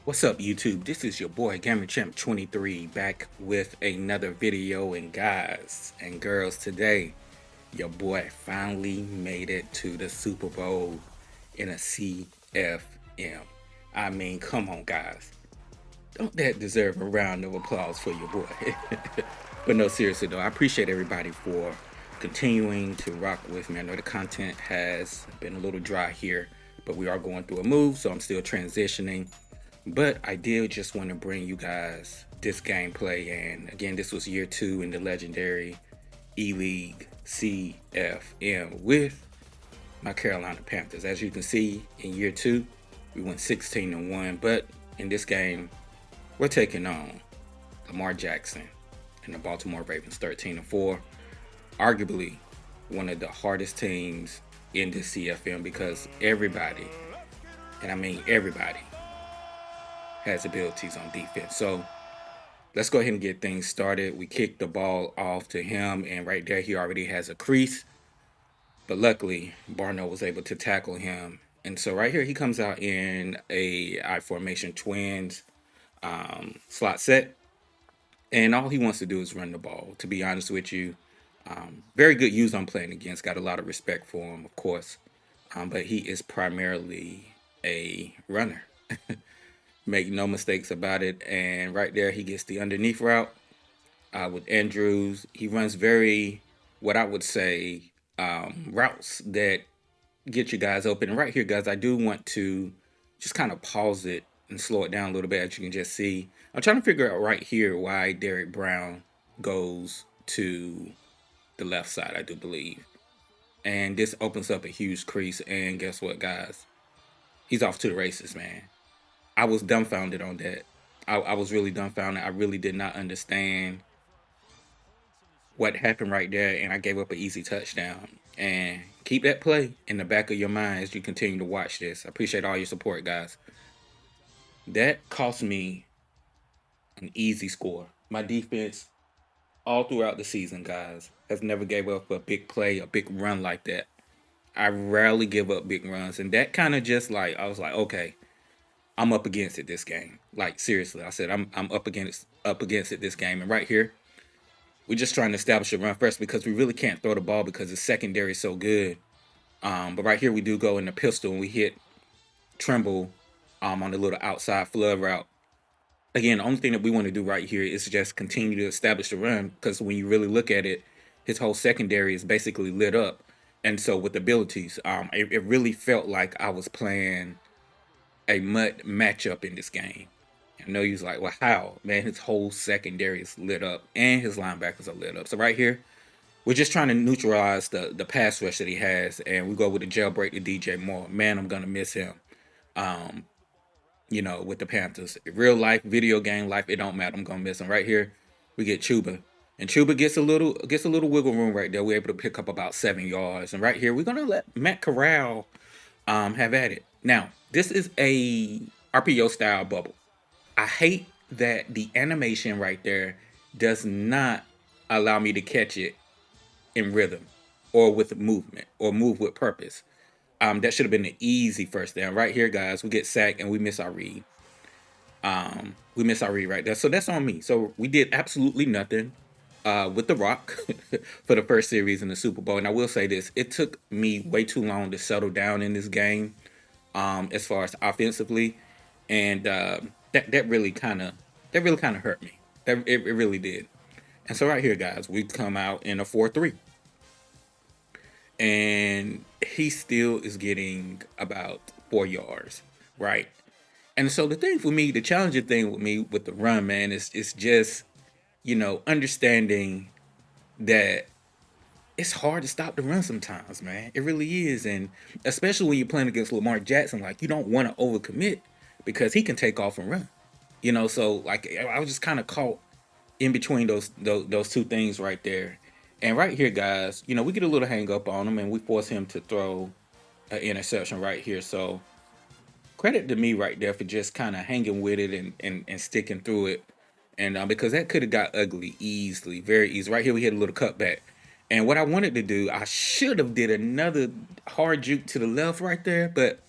What's up, YouTube? This is your boy Gamer Champ 23 back with another video. And guys and girls, today your boy finally made it to the Super Bowl in a CFM. I mean, come on, guys. Don't that deserve a round of applause for your boy? But no, seriously though, I appreciate everybody for continuing to rock with me. I know the content has been a little dry here, but we are going through a move, so I'm still transitioning. But I did just want to bring you guys this gameplay, and again, this was year 2 in the legendary E-League CFM with my Carolina Panthers. As you can see, in year 2, we went 16-1, but in this game, we're taking on Lamar Jackson and the Baltimore Ravens 13-4. Arguably one of the hardest teams in the CFM because everybody, and I mean everybody, has abilities on defense. So let's go ahead and get things started. We kicked the ball off to him, and right there he already has a crease. But luckily, Barno was able to tackle him. And so right here he comes out in a I formation twins slot set. And all he wants to do is run the ball, to be honest with you. Very good use I'm playing against. Got a lot of respect for him, of course. But he is primarily a runner. Make no mistakes about it. And right there, he gets the underneath route with Andrews. He runs very, what I would say, routes that get you guys open. And right here, guys, I do want to just kind of pause it and slow it down a little bit, as you can just see. I'm trying to figure out right here why Derek Brown goes to the left side, I do believe. And this opens up a huge crease. And guess what, guys? He's off to the races, man. I was dumbfounded on that. I was really dumbfounded. I really did not understand what happened right there, and I gave up an easy touchdown. And keep that play in the back of your mind as you continue to watch this. I appreciate all your support, guys. That cost me an easy score. My defense, all throughout the season, guys, has never gave up a big play, a big run like that. I rarely give up big runs, and that kind of just like I was like, okay, I'm up against it this game. Like seriously, I said I'm up against it this game. And right here, we're just trying to establish a run first because we really can't throw the ball because the secondary is so good. But right here, we do go in the pistol and we hit Trimble on the little outside flood route. Again, the only thing that we want to do right here is just continue to establish the run because when you really look at it, his whole secondary is basically lit up. And so with abilities, it really felt like I was playing a mud matchup in this game. I know he's like, well, how? Man, his whole secondary is lit up and his linebackers are lit up. So right here, we're just trying to neutralize the pass rush that he has, and we go with a jailbreak to DJ Moore. Man, I'm gonna miss him. Um, with the Panthers. Real life, video game life, it don't matter. I'm gonna miss him. Right here, we get Chuba. And Chuba gets a little wiggle room right there. We're able to pick up about 7 yards. And right here, we're gonna let Matt Corral have at it. Now, this is a RPO style bubble. I hate that the animation right there does not allow me to catch it in rhythm or with movement or move with purpose. That should have been an easy first down. Right here, guys, we get sacked and we miss our read. We miss our read right there. So that's on me. So we did absolutely nothing with the Rock for the first series in the Super Bowl. And I will say this, it took me way too long to settle down in this game as far as offensively. And that really kind of hurt me. It really did. And so right here, guys, we come out in a 4-3, and he still is getting about 4 yards, right? And so the thing for me, the challenging thing with me with the run, man, is just understanding that it's hard to stop the run sometimes, man. It really is, and especially when you're playing against Lamar Jackson, like you don't want to overcommit because he can take off and run. So like I was just kind of caught in between those two things right there. And right here, guys, we get a little hang up on him and we force him to throw an interception right here. So credit to me right there for just kind of hanging with it and sticking through it. And because that could have got ugly easily, very easy. Right here, we hit a little cutback. And what I wanted to do, I should have did another hard juke to the left right there, but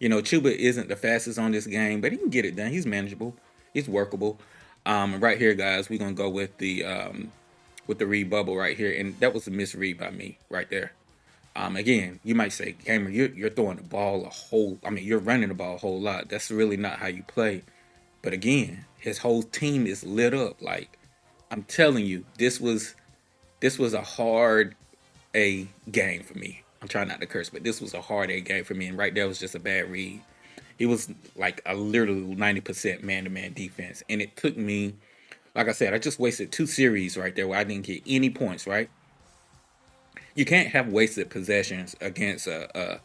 Chuba isn't the fastest on this game, but he can get it done. He's manageable. He's workable. And right here, guys, we're gonna go with the read bubble right here, and that was a misread by me right there. Again, you might say, gamer, you're throwing the ball a whole. I mean, you're running the ball a whole lot. That's really not how you play. But again, his whole team is lit up. Like I'm telling you, this was a hard A game for me. I'm trying not to curse, but this was a hard A game for me. And right there was just a bad read. It was like a literally 90% man-to-man defense, and it took me, like I said, I just wasted 2 series right there where I didn't get any points. Right? You can't have wasted possessions against a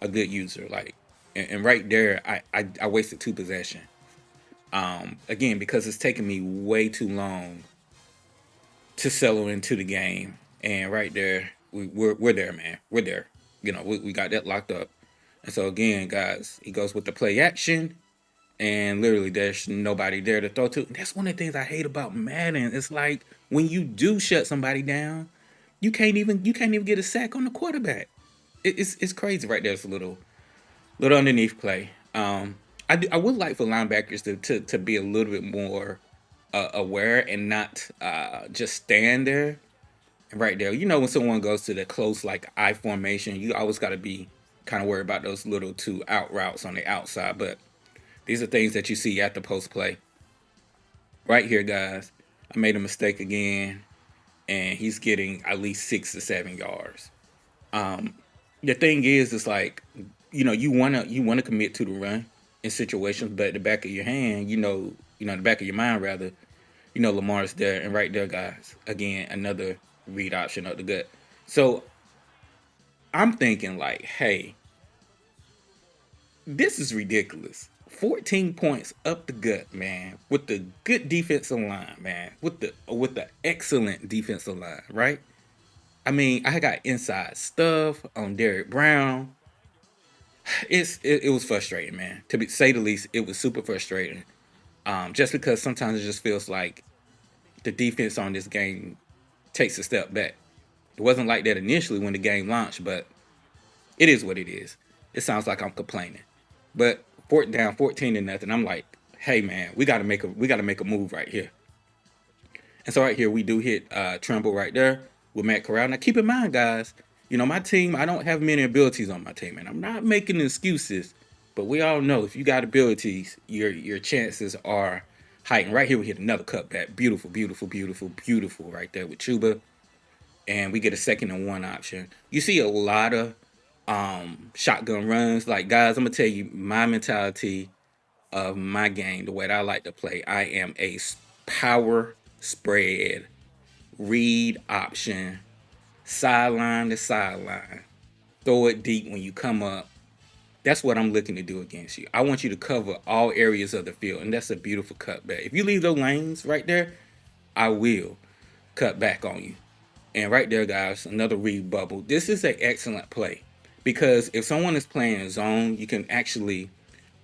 good user. Like, and right there, I wasted 2 possessions. Again, because it's taken me way too long to settle into the game. And right there, we're there, man. We're there. We got that locked up. And so again, guys, he goes with the play action, and literally there's nobody there to throw to. That's one of the things I hate about Madden. It's like when you do shut somebody down, you can't even get a sack on the quarterback. It's crazy right there. It's a little underneath play. I would like for linebackers to be a little bit more aware and not just stand there. Right there, when someone goes to the close like I formation, you always got to be kind of worried about those little two out routes on the outside. But these are things that you see at the post play. Right here, guys, I made a mistake again, and he's getting at least 6 to 7 yards. Um, the thing is, it's like you wanna commit to the run in situations, but at the back of your hand, the back of your mind rather, Lamar's there, and right there, guys, again another read option up the gut. So I'm thinking like, hey, this is ridiculous. 14 points up the gut, man, with the good defensive line, man, with the excellent defensive line, right? I mean, I got inside stuff on Derek Brown. It was frustrating, man. To say the least, it was super frustrating. Just because sometimes it just feels like the defense on this game takes a step back. It wasn't like that initially when the game launched, but it is what it is. It sounds like I'm complaining, but fourth down, 14 to nothing. I'm like, hey man, we gotta make a move right here. And so right here we do hit Tremble right there with Matt Corral. Now keep in mind, guys, my team, I don't have many abilities on my team, and I'm not making excuses, but we all know if you got abilities, your chances are heightened. Right here we hit another cutback. Beautiful, beautiful, beautiful, beautiful right there with Chuba. And we get a 2nd and 1 option. You see a lot of shotgun runs. Like, guys, I'm gonna tell you my mentality of my game, the way that I like to play. I am a power spread, read option, sideline to sideline, throw it deep when you come up. That's what I'm looking to do against you. I want you to cover all areas of the field, and that's a beautiful cutback. If you leave those lanes right there, I will cut back on you. And right there, guys, another read bubble. This is an excellent play because if someone is playing zone, you can actually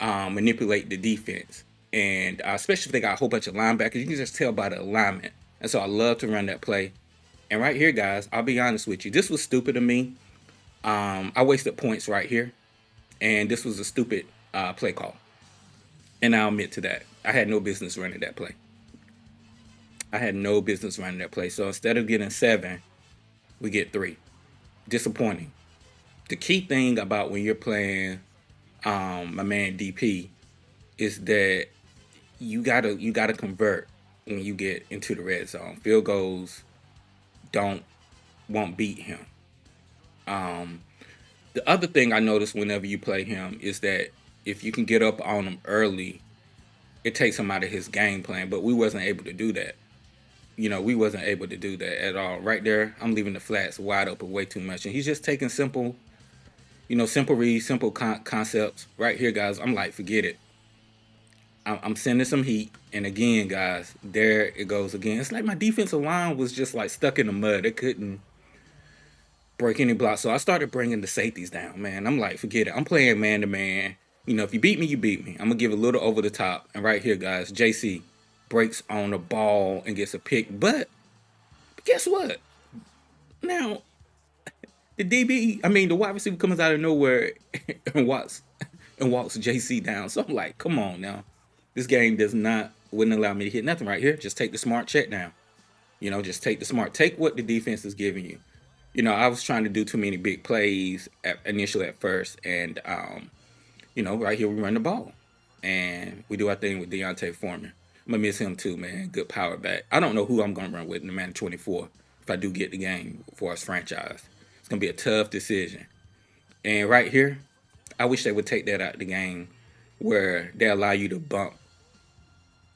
manipulate the defense. And especially if they got a whole bunch of linebackers, you can just tell by the alignment. And so I love to run that play. And right here, guys, I'll be honest with you. This was stupid of me. I wasted points right here. And this was a stupid play call. And I'll admit to that. I had no business running that play. I had no business running that play. So instead of getting 7, we get 3. Disappointing. The key thing about when you're playing my man DP is that you gotta convert when you get into the red zone. Field goals don't won't beat him. Um, the other thing I noticed whenever you play him is that if you can get up on him early, it takes him out of his game plan. But we wasn't able to do that. We wasn't able to do that at all. Right there, I'm leaving the flats wide open way too much, and he's just taking simple reads, simple concepts. Right here, guys, I'm like, forget it. I'm sending some heat, and again, guys, there it goes again. It's like my defensive line was just like stuck in the mud. It couldn't break any blocks, so I started bringing the safeties down. Man, I'm like, forget it. I'm playing man to man. If you beat me, you beat me. I'm gonna give a little over the top. And right here, guys, JC breaks on the ball and gets a pick. But guess what? Now the DB, I mean the wide receiver comes out of nowhere and Watts and walks JC down. So I'm like, come on now. This game wouldn't allow me to hit nothing right here. Just take the smart check down. Just take what the defense is giving you. I was trying to do too many big plays initially at first, and right here we run the ball, and we do our thing with Deontay Foreman. I'm gonna miss him too, man. Good power back. I don't know who I'm gonna run with in the Madden 24 if I do get the game for us franchise. It's gonna be a tough decision. And right here, I wish they would take that out of the game where they allow you to bump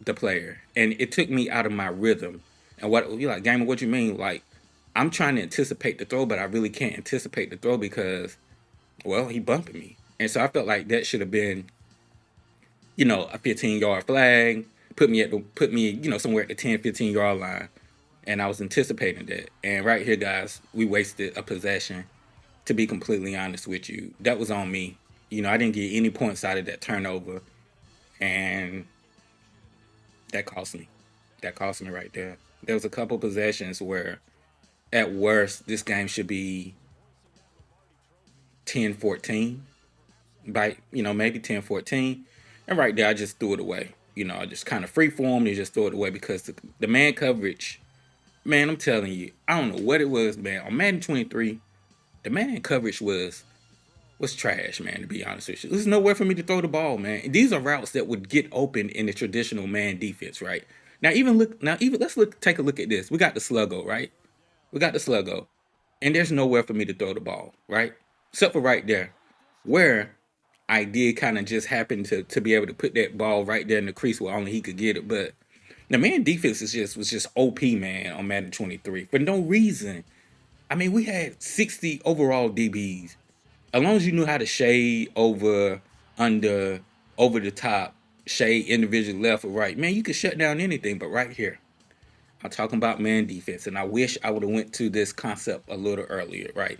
the player. And it took me out of my rhythm. And what you like, gamer, what you mean? Like, I'm trying to anticipate the throw, but I really can't anticipate the throw because, well, he bumping me. And so I felt like that should have been, a 15-yard flag, put me, somewhere at the 10, 15-yard line. And I was anticipating that. And right here, guys, we wasted a possession. To be completely honest with you, that was on me. I didn't get any points out of that turnover. And that cost me. That cost me right there. There was a couple possessions where, at worst, this game should be 10-14. By, maybe 10-14. And right there, I just threw it away. I just kind of freeformed and just threw it away because the man coverage, man, I'm telling you, I don't know what it was, man. On Madden 23, the man coverage was trash, man, to be honest with you. There's nowhere for me to throw the ball, man. And these are routes that would get open in the traditional man defense, right? Take a look at this. We got the sluggo, right? We got the sluggo. And there's nowhere for me to throw the ball, right? Except for right there. Where I did kind of just happen to be able to put that ball right there in the crease where only he could get it. But the man defense was just OP, man, on Madden 23. For no reason. I mean, we had 60 overall DBs. As long as you knew how to shade over, under, over the top, shade individually left or right, man, you could shut down anything. But right here, I'm talking about man defense, and I wish I would have went to this concept a little earlier, right?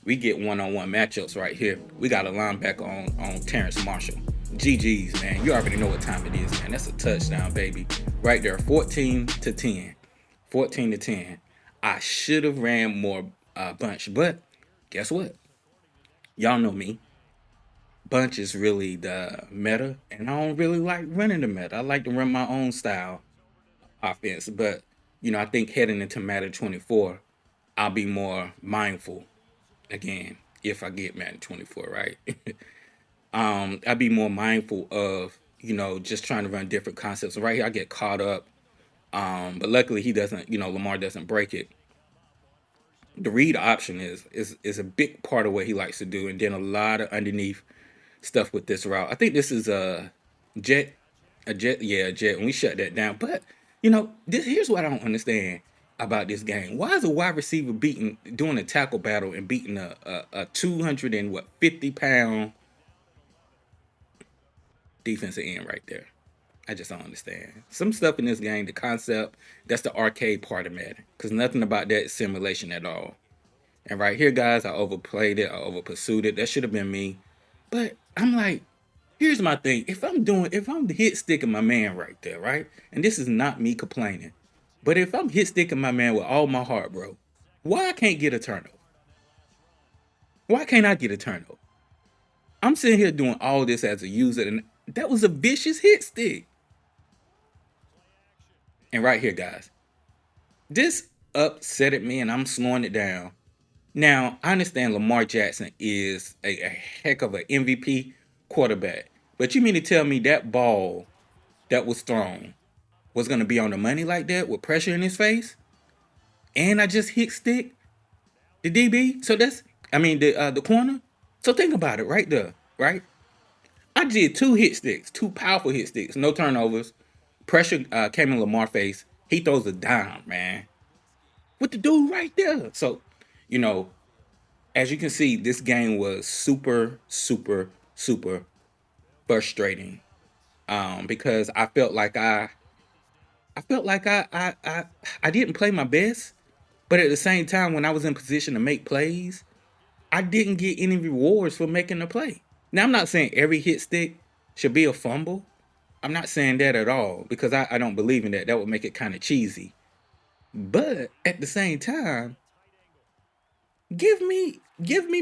We get one-on-one matchups right here. We got a linebacker on Terrence Marshall. GG's, man. You already know what time it is, man. That's a touchdown, baby. Right there, 14-10. 14-10. I should have ran more bunch, but guess what? Y'all know me. Bunch is really the meta, and I don't really like running the meta. I like to run my own style offense, but I think heading into Madden 24, I'll be more mindful again if I get Madden 24, right? I'll be more mindful of just trying to run different concepts. And right here, I get caught up, but luckily he doesn't. Lamar doesn't break it. The read option is a big part of what he likes to do, and then a lot of underneath stuff with this route. I think this is a jet, yeah, a jet, and we shut that down. But here's what I don't understand about this game. Why is a wide receiver doing a tackle battle and beating a 250-pound defensive end right there? I just don't understand. Some stuff in this game, the concept, that's the arcade part of Madden. Because nothing about that is simulation at all. And right here, guys, I overplayed it. I overpursued it. That should have been me. But I'm like, here's my thing. If I'm hit sticking my man right there, right? And this is not me complaining. But if I'm hit sticking my man with all my heart, bro, why I can't get a turnover? Why can't I get a turnover? I'm sitting here doing all this as a user, and that was a vicious hit stick. And right here, guys, this upset me, and I'm slowing it down. Now, I understand Lamar Jackson is a heck of an MVP quarterback. But you mean to tell me that ball that was thrown was going to be on the money like that with pressure in his face? And I just hit stick the DB? So the corner? So think about it right there, right? I did two powerful hit sticks, no turnovers. Pressure came in Lamar's face. He throws a dime, man. With the dude right there. So, as you can see, this game was super, super, super frustrating. Because I felt like I didn't play my best, but at the same time, when I was in position to make plays, I didn't get any rewards for making the play. Now, I'm not saying every hit stick should be a fumble. I'm not saying that at all because I don't believe in that. That would make it kind of cheesy. But at the same time, give me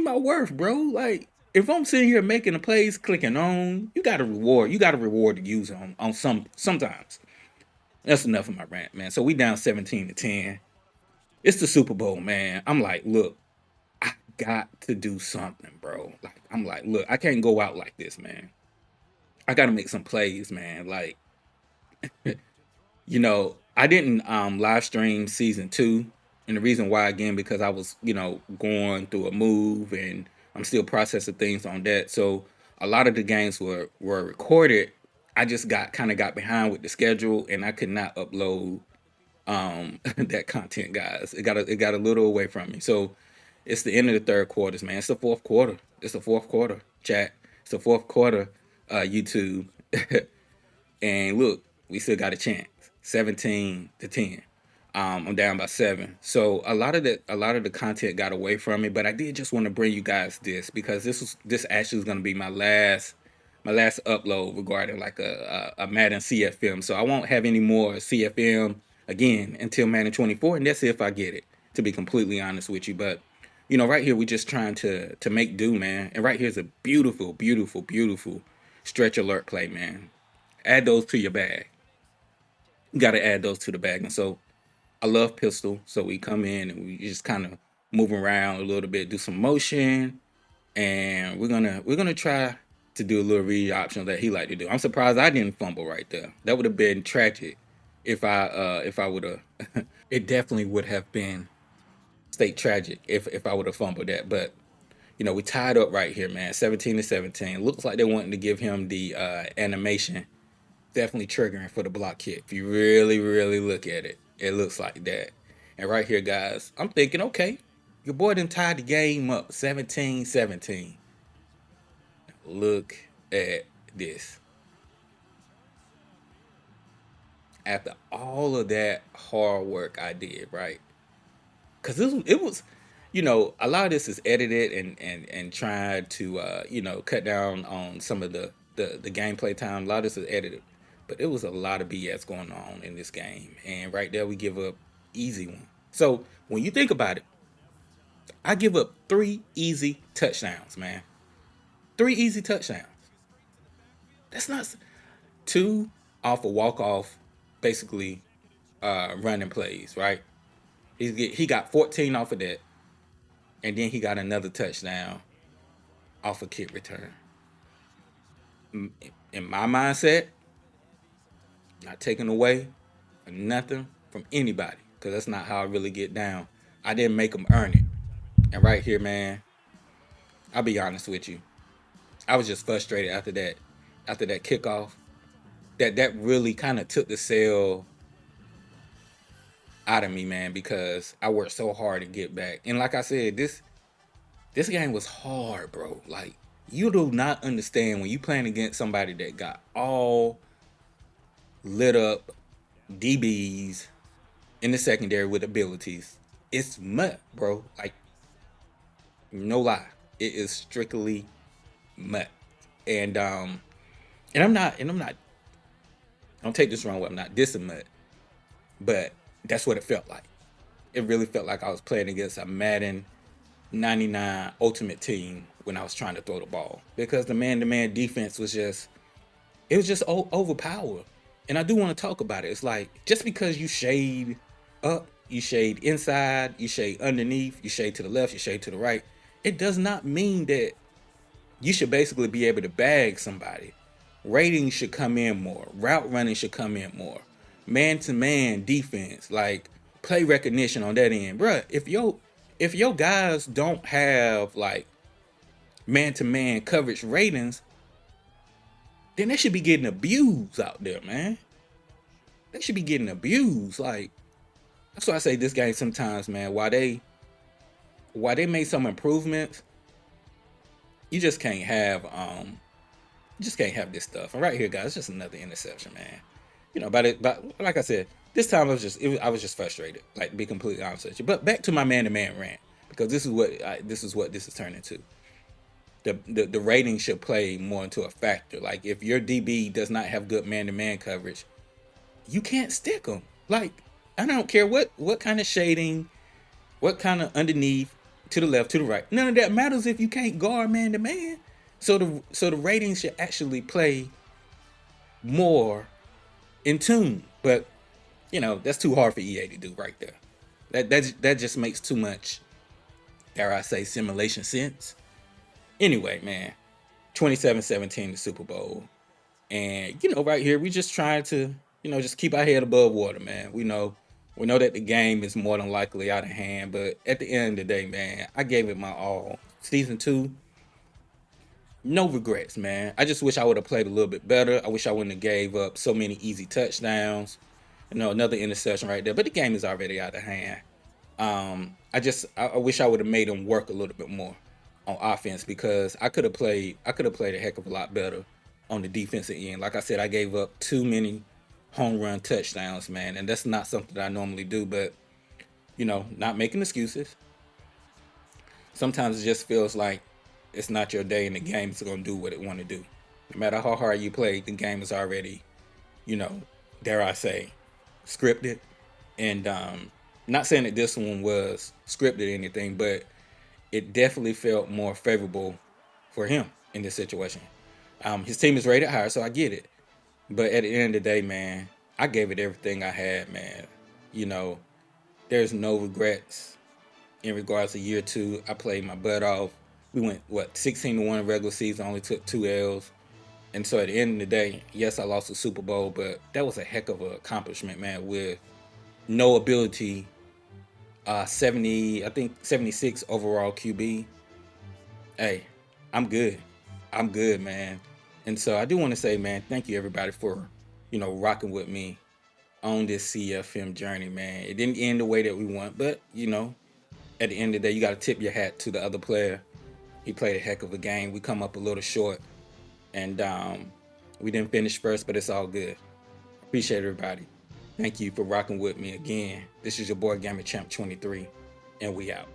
my worth, bro. Like, if I'm sitting here making the plays, clicking on, you got to reward. You got to reward the user on sometimes. That's enough of my rant, man. So we down 17-10. It's the Super Bowl, man. I'm like, look, I got to do something, bro. Like, I'm like, look, I can't go out like this, man. I got to make some plays, man. Like, I didn't live stream season 2, and the reason why again because I was going through a move and I'm still processing things on that. So a lot of the games were recorded. I just got behind with the schedule, and I could not upload that content, guys. It got a little away from me. So it's the end of the third quarters, man. It's the fourth quarter. It's the fourth quarter, chat. It's the fourth quarter, YouTube. And look, we still got a chance. 17-10. I'm down by 7. So a lot of the content got away from me, but I did just want to bring you guys this because this actually is going to be my last upload regarding like a Madden CFM. So I won't have any more CFM again until Madden 24, and that's if I get it. To be completely honest with you, but right here we just trying to make do, man. And right here's a beautiful, beautiful, beautiful stretch alert play, man. Add those to your bag. You got to add those to the bag. And so I love pistol. So we come in and we just kind of move around a little bit, do some motion, and we're gonna try to do a little read option that he like to do. I'm surprised I didn't fumble right there. That would have been tragic if I would have. It definitely would have been state tragic if I would have fumbled that. But we tied up right here, man. 17-17. Looks like they wanting to give him the animation. Definitely triggering for the block hit. If you really, really look at it, it looks like that. And right here, guys, I'm thinking, okay, your boy done tied the game up 17-17. Look at this. After all of that hard work I did, right? Because it was, a lot of this is edited and tried to, cut down on some of the gameplay time. A lot of this is edited, but it was a lot of BS going on in this game. And right there, we give up easy one. So when you think about it, I give up 3 easy touchdowns, man. 3 easy touchdowns. That's not 2 off a walk off, basically running plays, right? He got 14 off of that, and then he got another touchdown off a kick return. In my mindset, not taking away nothing from anybody, because that's not how I really get down. I didn't make them earn it. And right here, man, I'll be honest with you. I was just frustrated after that kickoff. That really kind of took the sale out of me, man, because I worked so hard to get back. And like I said, this game was hard, bro. Like, you do not understand when you playing against somebody that got all lit up DBs in the secondary with abilities. It's mud, bro. Like, no lie. It is strictly mud. And I'm not don't take this wrong way, I'm not dissing mud. But that's what it felt like. It really felt like I was playing against a Madden 99 Ultimate Team when I was trying to throw the ball, because the man-to-man defense was just overpowered. And I do want to talk about it. It's like, just because you shade up, you shade inside, you shade underneath, you shade to the left, you shade to the right, it does not mean that you should basically be able to bag somebody. Ratings should come in more. Route running should come in more. Man-to-man defense, like play recognition on that end, bruh. If your guys don't have like man-to-man coverage ratings, then they should be getting abused out there, man. They should be getting abused. Like, that's why I say this game sometimes, man. While they made some improvements, you just can't have this stuff. And right here, guys, it's just another interception, man. But like I said, this time I was just frustrated. Like, to be completely honest with you. But back to my man-to-man rant, because this is what this is turning to. The rating should play more into a factor. Like, if your DB does not have good man-to-man coverage, you can't stick them. Like, I don't care what kind of shading, what kind of underneath, to the left, to the right. None of that matters if you can't guard man to man. So the ratings should actually play more in tune. But that's too hard for EA to do right there. That just makes too much, dare I say, simulation sense. Anyway, man, 27-17 the Super Bowl. And right here we just trying to, just keep our head above water, man. We know that the game is more than likely out of hand, but at the end of the day, man, I gave it my all. Season 2, no regrets, man. I just wish I would have played a little bit better. I wish I wouldn't have gave up so many easy touchdowns. Another interception right there, but the game is already out of hand. I wish I would have made him work a little bit more on offense, because I could have played a heck of a lot better on the defensive end. Like I said, I gave up too many home run touchdowns, man, and that's not something that I normally do. But not making excuses. Sometimes it just feels like it's not your day, and the game is gonna do what it want to do. No matter how hard you play, the game is already, dare I say, scripted. And not saying that this one was scripted or anything, but it definitely felt more favorable for him in this situation. His team is rated higher, so I get it. But at the end of the day, man, I gave it everything I had, man. There's no regrets in regards to year 2. I played my butt off. We went 16-1 regular season, only took 2 L's. And so at the end of the day, yes, I lost the Super Bowl, but that was a heck of an accomplishment, man, with no ability. 76 overall QB. Hey, I'm good. I'm good, man. And so I do want to say, man, thank you everybody for, rocking with me on this CFM journey, man. It didn't end the way that we want, but, at the end of the day, you got to tip your hat to the other player. He played a heck of a game. We come up a little short, and we didn't finish first, but it's all good. Appreciate everybody. Thank you for rocking with me again. This is your boy Gaming Champ 23, and we out.